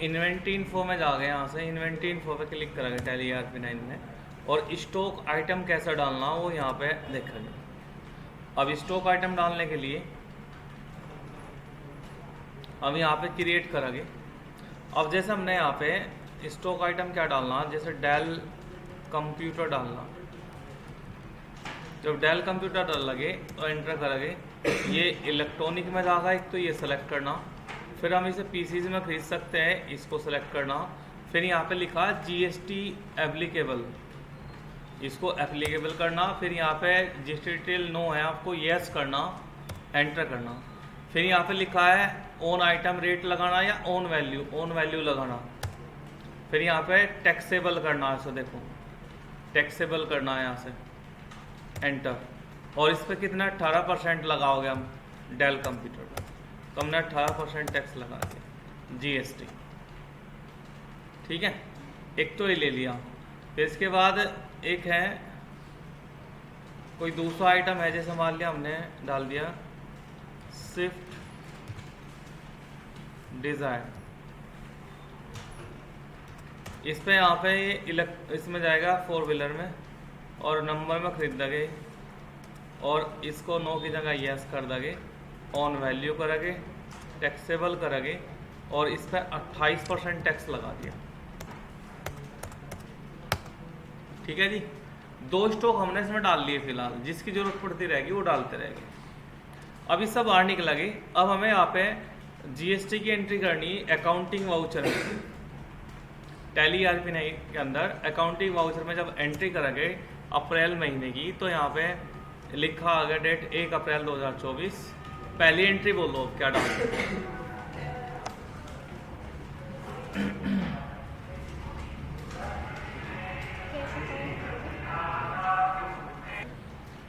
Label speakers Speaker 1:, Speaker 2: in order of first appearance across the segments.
Speaker 1: Inventory info में जा गए, यहाँ से इन्वेंट्री इन्फो पे क्लिक करेंगे टैली ERP9 में, और स्टॉक आइटम कैसे डालना वो यहाँ पे देखेंगे। अब स्टॉक आइटम डालने के लिए हम यहाँ पे क्रिएट करेंगे। अब जैसे हमने यहाँ पे स्टॉक आइटम क्या डालना, जैसे डेल कंप्यूटर डालना। जब डेल कंप्यूटर डाल लगे तो एंटर करेंगे। ये इलेक्ट्रॉनिक में जाएगा, एक तो ये सेलेक्ट करना, फिर हम इसे पीसीज में खरीद सकते हैं, इसको सेलेक्ट करना, फिर यहाँ पे लिखा GST एप्लीकेबल, इसको एप्लीकेबल करना, फिर यहाँ पे GST डिटेल नो है आपको यस करना, एंटर करना, फिर यहाँ पे लिखा है ऑन आइटम रेट लगाना या ऑन वैल्यू लगाना, फिर यहाँ पे टैक्सेबल करना है, ऐसा देखो टैक्सेबल करना है यहाँ से, एंटर। और इस पर कितना 18% लगाओगे हम डेल कंप्यूटर पर, तो हमने 18% टैक्स लगा दिया GST, ठीक है। एक तो ये ले लिया। फिर इसके बाद एक है कोई दूसरा आइटम है, जैसे मान लिया हमने डाल दिया स्विफ्ट डिजायर, इस पे यहाँ पे इसमें जाएगा 4 व्हीलर में और नंबर में खरीद देंगे, और इसको नो की जगह यस कर देंगे, ऑन वैल्यू करेंगे, टैक्सेबल करेंगे, और इस पर 28% टैक्स लगा दिया, ठीक है जी। 2 स्टॉक हमने इसमें डाल लिए फिलहाल, जिसकी जरूरत पड़ती रहेगी वो डालते रहेंगे। अब इस सब बाहर निकलेगी। अब हमें यहाँ पे GST की एंट्री करनी अकाउंटिंग वाउचर में, टैली ERP9 के अंदर अकाउंटिंग वाउचर में जब एंट्री करेंगे अप्रैल महीने की, तो यहाँ पे लिखा आ गया डेट 1 अप्रैल 2024। पहली एंट्री बोलो क्या डालते हैं,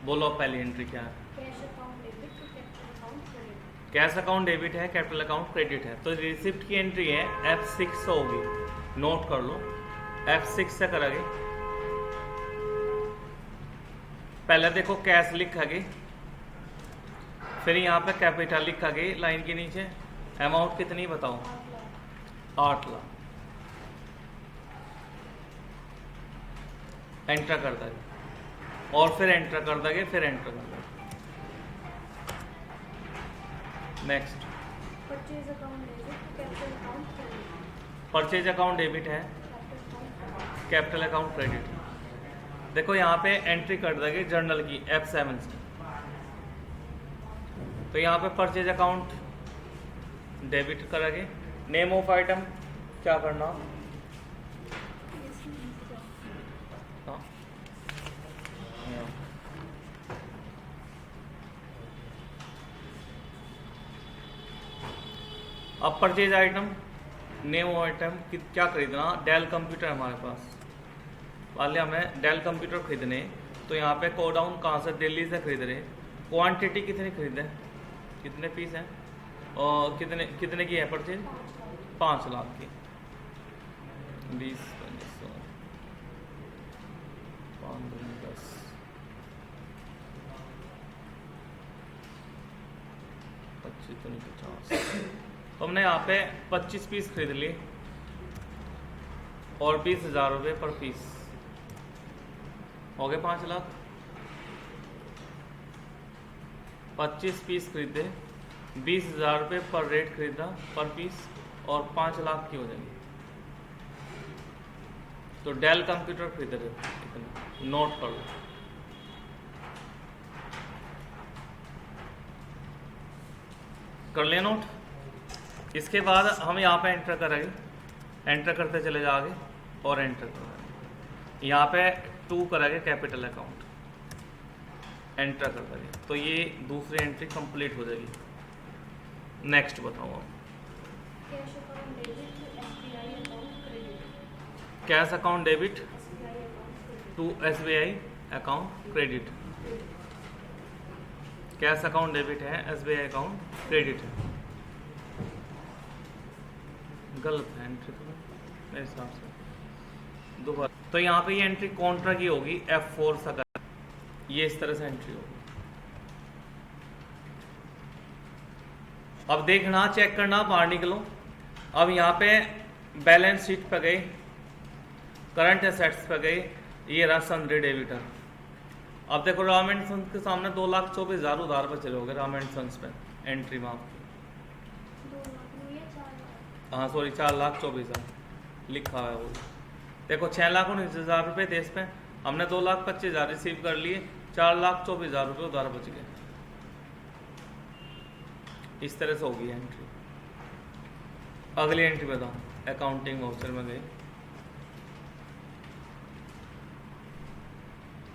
Speaker 1: बोलो पहली एंट्री क्या है। कैश अकाउंट डेबिट है, कैपिटल अकाउंट क्रेडिट है। तो रिसिप्ट की एंट्री है F6 होगी, नोट कर लो, F6 से करेंगे। पहले देखो कैश लिखेंगे, फिर यहाँ पे कैपिटल लिखेंगे लाइन के नीचे, अमाउंट कितनी बताओ 8 लाख, एंटर कर देंगे, और फिर एंटर कर देंगे, फिर एंटर कर देंगे। नेक्स्ट परचेज अकाउंट डेबिट है, कैपिटल अकाउंट क्रेडिट है। देखो यहाँ पे एंट्री कर देंगे जर्नल की F7 से, तो यहाँ पे परचेज अकाउंट डेबिट करेंगे। नेम ऑफ आइटम क्या करना, हाँ अब purchase item, name of item क्या खरीदना, डेल कंप्यूटर हमारे पास, मान लिया हमें डेल कंप्यूटर खरीदने, तो यहाँ पे को डाउन कहाँ से, दिल्ली से खरीद रहे, क्वांटिटी कितनी खरीदे, कितने पीस हैं, और कितने की है परचेज, 5 लाख की, 20 25 5 10 25 50। तो हमने यहाँ पे 25 पीस खरीद लिए और 20,000 रुपये पर पीस, हो गए 5 लाख। 25 पीस खरीदे, 20,000 रुपये पर रेट खरीदा पर पीस, और 5 लाख की हो जाएगी। तो डेल कंप्यूटर खरीद रहे हो, नोट कर लो। कर लिया नोट। इसके बाद हम यहाँ पे एंटर करेंगे, एंटर करते चले जाओगे और एंटर करेंगे, यहाँ पे 2 करेंगे कैपिटल अकाउंट, एंटर कर देंगे, तो ये दूसरी एंट्री कंप्लीट हो जाएगी। नेक्स्ट बताओ आप। Cash account debit to SBI account credit, cash account debit है, SBI अकाउंट क्रेडिट है, गलत है एंट्री तो मेरे हिसाब से दोबारा। तो यहाँ पे ये एंट्री कॉन्ट्रा की होगी, F4 सा, ये इस तरह से एंट्री होगी। अब देखना, चेक करना, बाहर निकलो। अब यहाँ पे बैलेंस शीट पे गए, करंट एसेट्स पे गए, ये रहा सन्ड्री डेबिटर। अब देखो राम एंड सन्स के सामने 2,24,000 उधार बचे रहोगे राम एंड सन्स पे एंट्री में आपकी। हाँ सॉरी 4,24,000 लिखा हुआ है वो। देखो 6,19,000 रुपये थे इस पे, हमने 2,25,000 रिसीव कर लिए, 4,24,000 रुपये उधार बच गए। इस तरह से होगी एंट्री। अगली एंट्री बताओ, अकाउंटिंग वाउचर में गए,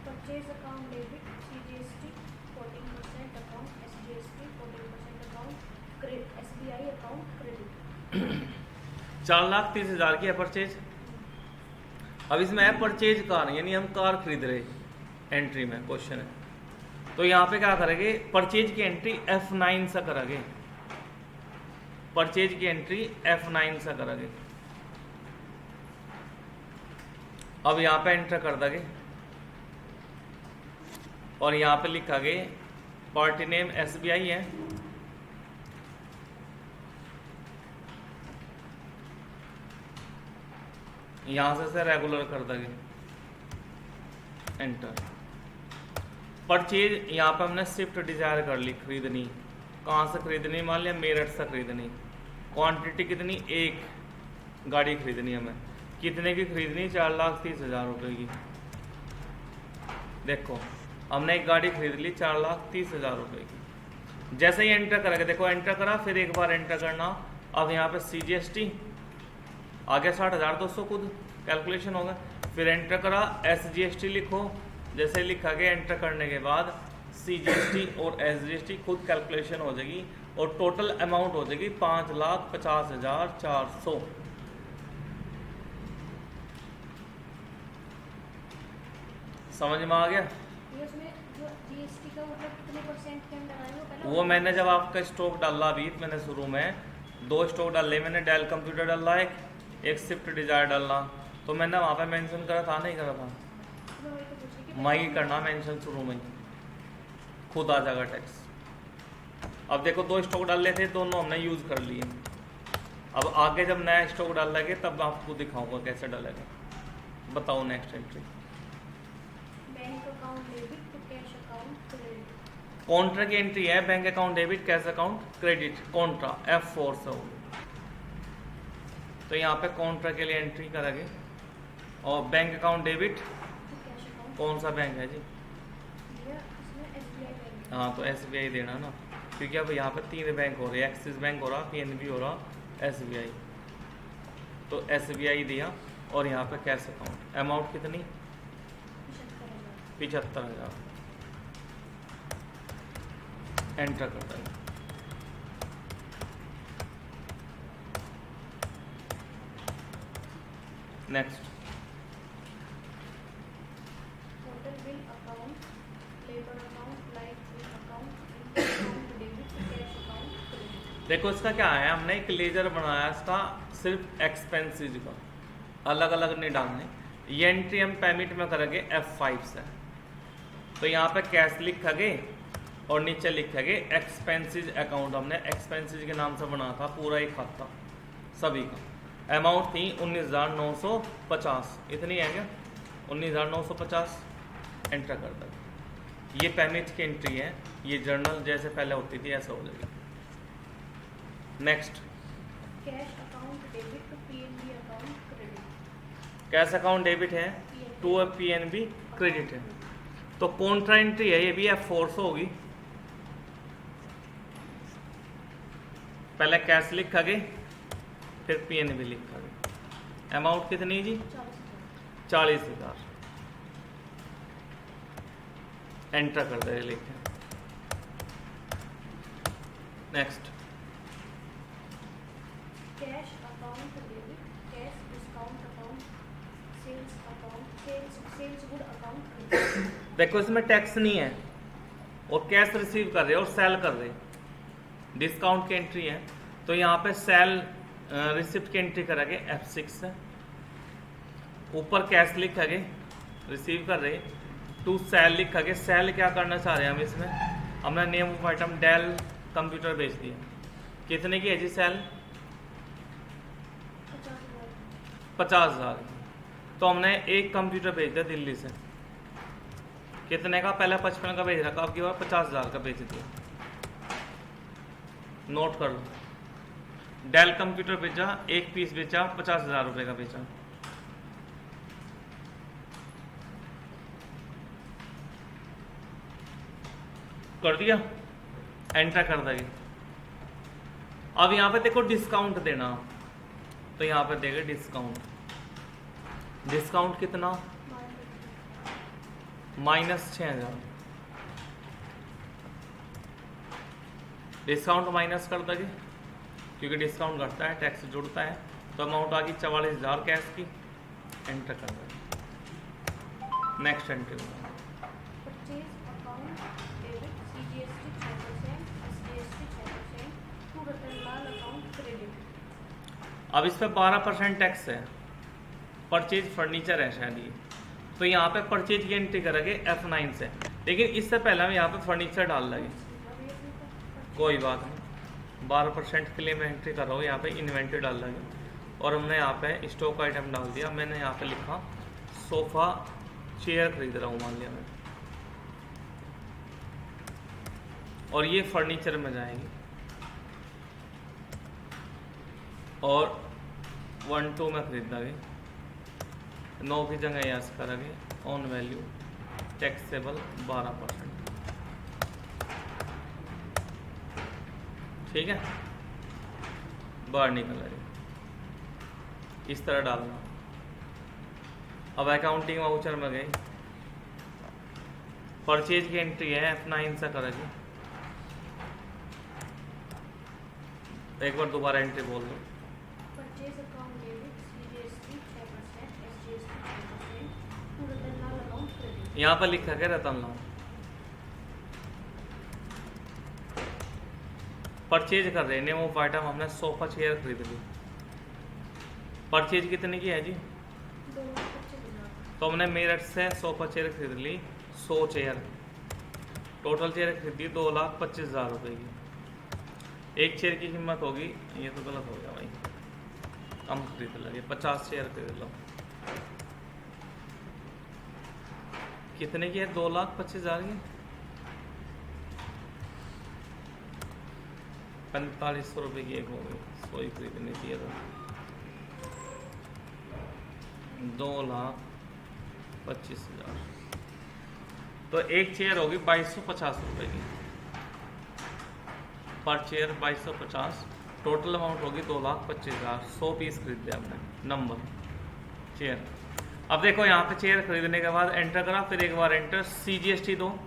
Speaker 2: purchase account debit, CGST 14% account, SGST 14% account, SBI account credit.
Speaker 1: 4,30,000 की है परचेज। अब इसमें है परचेज कार, यानी हम कार खरीद रहे, एंट्री में क्वेश्चन है। तो यहाँ पे क्या करेंगे, परचेज की एंट्री F9 से करेंगे, परचेज की एंट्री F9 से करेंगे। अब यहाँ पे एंटर कर देंगे और यहाँ पे लिखा गया पार्टी नेम SBI है, यहां से रेगुलर कर देंगे, एंटर। परचेज यहाँ पे हमने स्विफ्ट डिजायर कर ली, खरीदनी। कहाँ से खरीदनी, मान लिया मेरठ से खरीदनी। क्वांटिटी कितनी, एक गाड़ी खरीदनी हमें। कितने की खरीदनी, 4,30,000 रुपये की। देखो हमने एक गाड़ी खरीद ली 4,30,000 रुपये की। जैसे ही एंटर करेंगे, देखो एंटर करा, फिर एक बार एंटर करना। अब यहाँ पे CGST आगे 60,200 खुद कैलकुलेशन होगा, फिर एंटर करा, SGST लिखो। जैसे ही लिखा गया, एंटर करने के बाद CGST और SGST खुद कैलकुलेशन हो जाएगी और टोटल अमाउंट हो जाएगी 5,50,400। समझ में आ गया?
Speaker 2: उसमें जो जीएसटी का मतलब कितने परसेंट के अंदर आएगा पहले
Speaker 1: वो मैंने जब आपका स्टॉक डाला अभी, मैंने शुरू में 2 स्टॉक डाले, मैंने डेल कंप्यूटर डाला, एक स्विफ्ट डिजायर डालना, तो मैंने वहाँ पे मेंशन करा था, नहीं करा था? मैं ही करना मेंशन शुरू में, खुद आ जाएगा टैक्स। अब देखो 2 स्टॉक डाले थे, दोनों हमने यूज कर लिए। अब आगे जब नया स्टॉक डालेंगे तब आपको दिखाऊंगा कैसे डालेगा। बताओ next entry.
Speaker 2: Bank account debit to cash account credit.
Speaker 1: Contra की एंट्री है, bank account debit, cash account credit, contra F4 से होगी। तो यहाँ पे कॉन्ट्रा के लिए एंट्री करेंगे और bank account debit,
Speaker 2: to cash account
Speaker 1: कौन सा बैंक है जी?
Speaker 2: दिया, इसमें एसबीआई बैंक।
Speaker 1: हाँ तो SBI देना ना, क्योंकि अब यहाँ पे 3 बैंक हो रहे हैं, एक्सिस बैंक हो रहा, PNB हो रहा, SBI। तो SBI दिया और यहाँ पे कैश अकाउंट, अमाउंट कितनी, 75,000। एंटर कर देंगे। Next,
Speaker 2: total bill account, labour account, light bill account, account debit to cash account credit.
Speaker 1: देखो इसका क्या है, हमने एक लेजर बनाया इसका सिर्फ एक्सपेंसेस का, अलग अलग नहीं डालने। ये एंट्री हम पेमेंट में करेंगे F5 से। तो यहाँ पे कैश लिखेंगे और नीचे लिखेंगे एक्सपेंसेस अकाउंट। हमने एक्सपेंसेस के नाम से बना था पूरा एक खाता सभी का। अमाउंट थी 19,950, इतनी है क्या, 19,950। एंटर कर दो। ये पेमेंट की एंट्री है, ये जर्नल जैसे पहले होती थी ऐसा हो जाएगी। Next,
Speaker 2: cash account debit to PNB account credit.
Speaker 1: Cash account debit है, टू PNB क्रेडिट है। तो कॉन्ट्रा एंट्री है, ये भी F4 से होगी। पहले कैश लिखोगे, फिर PNB लिखोगे। अमाउंट कितनी जी, 40,000। एंटर कर दे लिखे। Next,
Speaker 2: cash account debit, cash discount account, sales account, sales good account credit.
Speaker 1: देखो इसमें टैक्स नहीं है और कैश रिसीव कर रहे और सेल कर रहे, डिस्काउंट की एंट्री है। तो यहाँ पे सेल रिसिप्ट की एंट्री करेंगे F6 से। ऊपर कैश लिखेंगे, रिसीव कर रहे, टू सेल लिखेंगे। सेल क्या करना चाह रहे हैं हम इसमें, हमने name of item del computer बेच दिया। कितने की है जी सेल, 50,000 की। तो हमने एक कंप्यूटर भेज दिया दिल्ली से, कितने का? पहले 55 का भेज रखा, अब की बार 50,000 का भेज दिया। नोट कर लो, डेल कंप्यूटर बेचा, एक पीस बेचा, 50,000 रुपये का बेचा। कर दिया, एंटर कर देंगे। अब यहाँ पे देखो डिस्काउंट देना, तो यहाँ पे देंगे डिस्काउंट। डिस्काउंट कितना? -6,000। डिस्काउंट माइनस कर देंगे, क्योंकि डिस्काउंट घटता है, टैक्स जुड़ता है। तो अमाउंट आ गई 44,000 कैश की। एंटर कर देंगे, next entry.
Speaker 2: Purchase account debit CGST 6%, SGST 6%, to Ratanlal account credit.
Speaker 1: अब इस पर 12% टैक्स है। परचेज फर्नीचर है शायद ये, तो यहाँ पे परचेज की एंट्री करेंगे F9 से, लेकिन इससे पहले हम यहाँ पे फर्नीचर डाल देंगे। कोई बात नहीं, 12% के लिए मैं एंट्री कर रहा हूँ। यहाँ पे इन्वेंट्री डाल देंगे, और हमने यहाँ पे स्टॉक आइटम डाल दिया। मैंने यहाँ पे लिखा सोफ़ा चेयर खरीद रहा हूँ, मान लिया मैंने, और ये फर्नीचर में जाएगी। और 1-2 में खरीद देंगे, 9 की जगह यस करेंगे। ऑन वैल्यू टैक्सेबल 12%, ठीक है। बाहर निकल आएगी, इस तरह डालना। अब अकाउंटिंग वाउचर में गए, परचेज की एंट्री है F9 से करेगी। एक बार दोबारा एंट्री बोल दो।
Speaker 2: Purchase account debit CGST 6%, SGST 6%, to Ratanlal account credit.
Speaker 1: यहाँ पर लिखा है रतनलाल। परचेज कर रहे हैं, नेम ऑफ आइटम हमने सोफा चेयर खरीद ली। परचेज कितने की है जी?
Speaker 2: 2,25,000।
Speaker 1: तो हमने मेरठ से सोफा चेयर खरीद ली 100 चेयर। टोटल चेयर खरीदी 2,25,000 रुपये की। एक चेयर की कीमत होगी, ये तो गलत हो गया भाई, कम खरीद लगे, 50 चेयर खरीद लो। कितने की है? 2,25,000 की। 4500 रुपये की एक हो गई, 100 ही खरीदनी थी तो। 2,25,000, तो एक चेयर होगी 2,250 रुपये की। पर चेयर 2,250, टोटल अमाउंट होगी 2,25,000। 100 पीस खरीदे हमने, नंबर चेयर। अब देखो यहाँ पे चेयर खरीदने के बाद एंटर करा, फिर एक बार एंटर। CGST दो,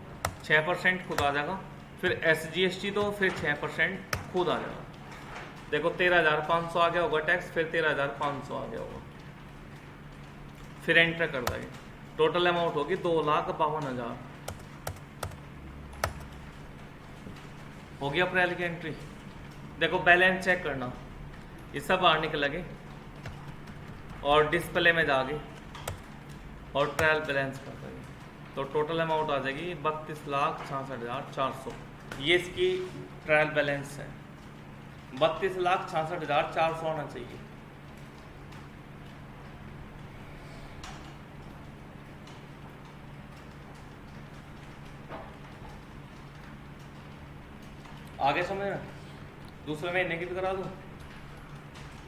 Speaker 1: 6% खुद आ जाएगा। फिर SGST दो, फिर 6% खुद आ जाएगा। देखो 13,500 आ गया होगा टैक्स, फिर 13,500 आ गया होगा। फिर एंटर कर देंगे, टोटल अमाउंट होगी 2,52,000। हो गया अप्रैल की एंट्री। देखो बैलेंस चेक करना, ये सब बाहर निकलेंगे और डिस्प्ले में जाके और ट्रायल बैलेंस कर देंगे, तो टोटल अमाउंट आ जाएगी 32,66,400। ये इसकी ट्रायल बैलेंस है, 32,66,400 होना चाहिए। आगे समझ में? दूसरे महीने की भी करा दूं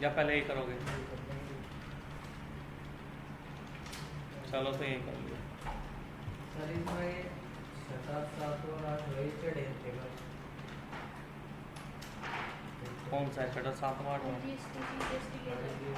Speaker 1: या पहले ही करोगे? चलो तो यही कर लिया।
Speaker 3: सर इसमें 7 और 8 वही चढ़े थे बस।
Speaker 1: कौन सा है? 7, 8
Speaker 2: GST ले लो।